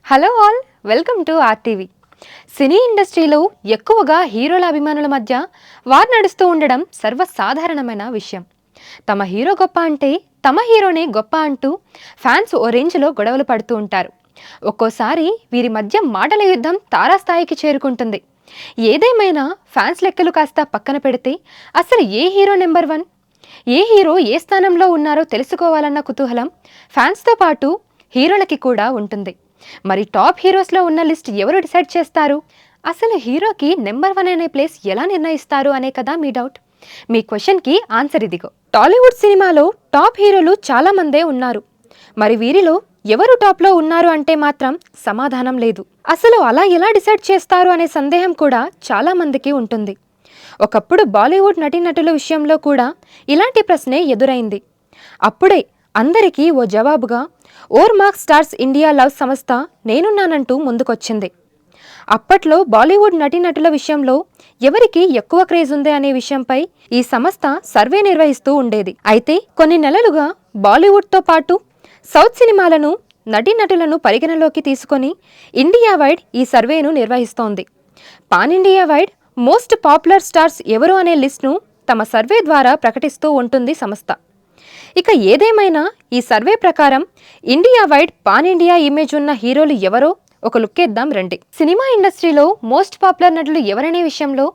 Hello all, welcome to RTV. Cine ఇండస్ట్రీలో ఎక్కువగా హీరోల అభిమానుల మధ్య వార్ నడుస్తూ ఉండడం సర్వసాధారణమైన విషయం. తమ హీరో గొప్ప అంటే తమ హీరోనే గొప్ప అంటూ ఫ్యాన్స్ ఓ రేంజ్లో గొడవలు పడుతూ ఉంటారు. ఒక్కోసారి వీరి మధ్య మాటల యుద్ధం తారాస్థాయికి చేరుకుంటుంది. ఏదేమైనా ఫ్యాన్స్ లెక్కలు కాస్త పక్కన పెడితే అసలు ఏ హీరో నెంబర్ 1, ఏ హీరో ఏ స్థానంలో ఉన్నారో తెలుసుకోవాలన్న కుతూహలం ఫ్యాన్స్తో పాటు హీరోలకి కూడా ఉంటుంది. మరి టాప్ హీరోస్లో ఉన్న లిస్ట్ ఎవరు డిసైడ్ చేస్తారు? అసలు హీరోకి నెంబర్ 1 అనే ప్లేస్ ఎలా నిర్ణయిస్తారు అనే కదా మీ డౌట్. మీ క్వశ్చన్కి ఆన్సర్ ఇదిగో. టాలీవుడ్ సినిమాలో టాప్ హీరోలు చాలా మందే ఉన్నారు. మరి వీరిలో ఎవరు టాప్లో ఉన్నారు అంటే మాత్రం సమాధానం లేదు. అసలు అలా ఎలా డిసైడ్ చేస్తారు అనే సందేహం కూడా చాలా మందికి ఉంటుంది. ఒకప్పుడు బాలీవుడ్ నటీనటుల విషయంలో కూడా ఇలాంటి ప్రశ్నే ఎదురైంది. అప్పుడే అందరికీ ఓ జవాబుగా ఓర్మాక్ స్టార్స్ ఇండియా లవ్ సంస్థ నేనున్నానంటూ ముందుకొచ్చింది. అప్పట్లో బాలీవుడ్ నటీనటుల విషయంలో ఎవరికి ఎక్కువ క్రేజ్ ఉంది అనే విషయంపై ఈ సంస్థ సర్వే నిర్వహిస్తూ ఉండేది. అయితే కొన్ని నెలలుగా బాలీవుడ్తో పాటు సౌత్ సినిమాలను నటీనటులను పరిగణలోకి తీసుకొని ఇండియా వైడ్ ఈ సర్వేను నిర్వహిస్తోంది. Pan India wide most popular stars ఎవరు అనే లిస్ట్ను తమ సర్వే ద్వారా ప్రకటిస్తూ ఉంటుంది సంస్థ. ఇక ఏదేమైనా ఈ సర్వే ప్రకారం India wide pan India image ఉన్న హీరోలు ఎవరో ఒక లుక్కేద్దాం రండి. సినిమా ఇండస్ట్రీలో మోస్ట్ పాపులర్ నటులు ఎవరనే విషయంలో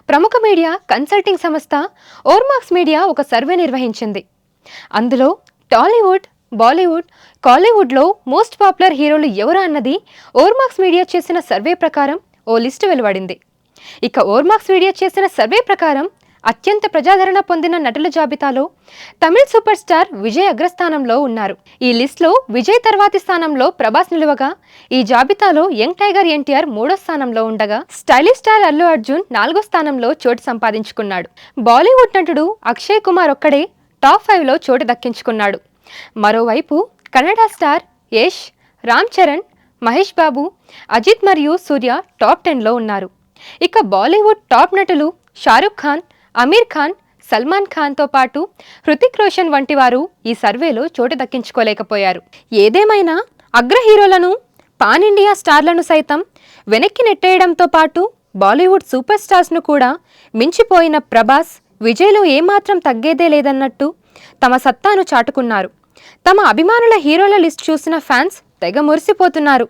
ప్రముఖ మీడియా కన్సల్టింగ్ సంస్థ ఓర్మాక్స్ మీడియా ఒక సర్వే నిర్వహించింది. అందులో టాలీవుడ్, బాలీవుడ్, కాలీవుడ్లో మోస్ట్ పాపులర్ హీరోలు ఎవరు అన్నది ఓర్మాక్స్ మీడియా చేసిన సర్వే ప్రకారం ఓ లిస్టు వెలువడింది. ఇక ఓర్మాక్స్ మీడియా చేసిన సర్వే ప్రకారం అత్యంత ప్రజాదరణ పొందిన నటుల జాబితాలో తమిళ్ సూపర్ స్టార్ విజయ్ అగ్రస్థానంలో ఉన్నారు. ఈ లిస్టులో విజయ్ తర్వాతి స్థానంలో ప్రభాస్ నిలువగా, ఈ జాబితాలో యంగ్ టైగర్ ఎన్టీఆర్ 3వ స్థానంలో ఉండగా, స్టైలిష్ స్టార్ అల్లు అర్జున్ 4వ స్థానంలో చోటు సంపాదించుకున్నాడు. బాలీవుడ్ నటుడు అక్షయ్ కుమార్ ఒక్కడే టాప్ 5లో చోటు దక్కించుకున్నాడు. మరోవైపు కన్నడ స్టార్ యష్, రామ్ చరణ్, మహేష్ బాబు, అజిత్ మరియు సూర్య టాప్ 10లో ఉన్నారు. ఇక బాలీవుడ్ టాప్ నటులు షారుఖ్ ఖాన్, అమీర్ ఖాన్, సల్మాన్ ఖాన్తో పాటు హృతిక్ రోషన్ వంటి వారు ఈ సర్వేలో చోటు దక్కించుకోలేకపోయారు. ఏదేమైనా అగ్ర హీరోలను, పాన్ ఇండియా స్టార్లను సైతం వెనక్కి నెట్టేయడంతో పాటు బాలీవుడ్ సూపర్ స్టార్స్ను కూడా మించిపోయిన ప్రభాస్, విజయ్లో ఏమాత్రం తగ్గేదే లేదన్నట్టు తమ సత్తాను చాటుకున్నారు. తమ అభిమానుల హీరోల లిస్ట్ చూసిన ఫ్యాన్స్ తెగ మురిసిపోతున్నారు.